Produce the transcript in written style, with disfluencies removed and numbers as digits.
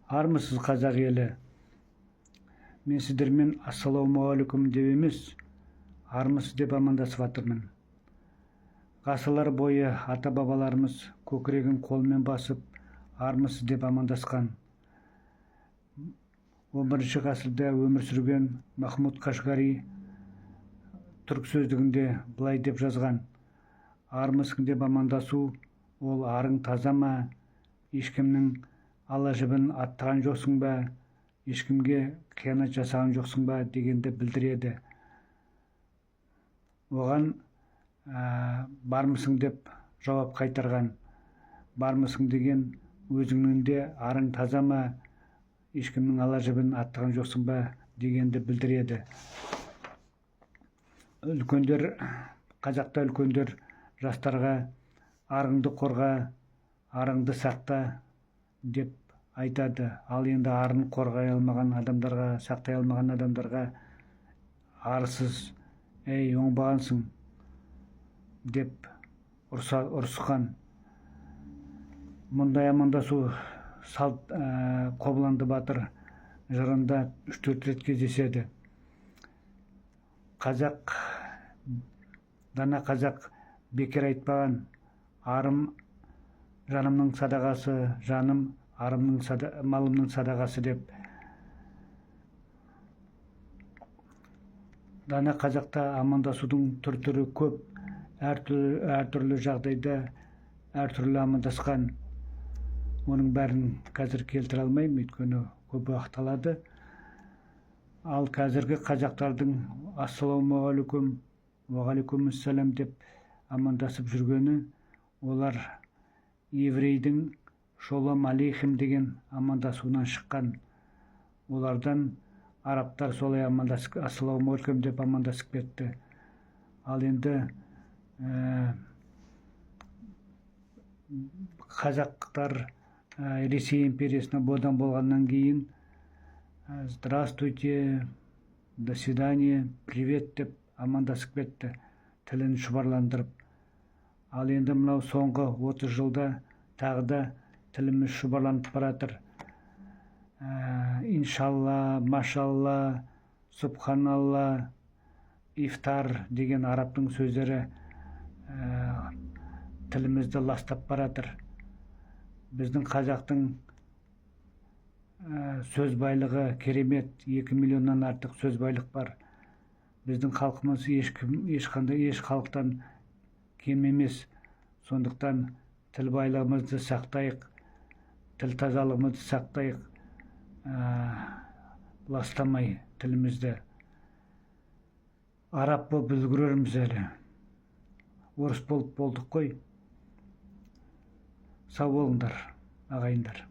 Армысыз қазақ елі? Мен сіздермен ассалаумағалейкум деп емес, армысыз деп амандасып жатырмын. Ғасырлар бойы ата-бабаларымыз көкірегін қолмен басып, армысыз деп амандасқан. 11 ғасырда өмір сүрген Махмуд Қашғари түрік сөздігінде былай деп жазған: армысың деп амандасу, ол арың таза ма, ешкімнің ала жібін аттаған жоқсың ба, ешкімге қиянат жасаған жоқсың ба дегенді білдіреді. Оған бармысың деп жауап қайтарған. Бармысың деген өзіңнің де арың таза ма, ешкімнің ала жібін аттаған жоқсың ба дегенді білдіреді. Қазақта үлкендер жастарға арыңды қорға, арыңды сақта деп айтады. Ал енді арын қорғай алмаған адамдарға, сақтай алмаған адамдарға арсыз, ей оңбағансың деп ұрысқан. Мұндай амандасу салт Қобыланды батыр жырында 3-4 рет кездеседі. Дана қазақ бекер айтпаған: арым жанымның садағасы, жаным малымның садағасы деп. Дана қазақта амандасудың түр-түрі көп, әртүрлі жағдайда әртүрлі амандасқан. Оның бәрін қазір келтіре алмаймын, өйткені көп уақыт алады. Ал қазіргі қазақтардың ассалаумағалейкум, уағалейкумассалам деп амандасып жүргені, олар еврейдің шолом алейхим деген амандасуынан шыққан. Олардан арабтар солай амандасып, ассалаумағалейкум деп амандасып кетті. Ал енді қазақтар Ресей империясына бодан болғаннан кейін здравствуйте, до свидания, привет деп амандасып кетті, тілін шұбарландырып. Ал енді мынау соңғы 30 жылда тағы да тіліміз шұбарланып баратыр. Иншалла, машалла, субханалла, ифтар деген арабтың сөздері тілімізді ластап баратыр. Біздің қазақтың сөз байлығы керемет, 2 миллионнан артық сөз байлық бар. Біздің халқымыз еш халықтан кем емес. Сондықтан тіл байлығымызды сақтайық, тіл тазалығымызды сақтайық, ластамай тілімізді. Араб болып үлгерерміз әлі. Орыс болып болдық қой. Сау болыңдар, ағайындар.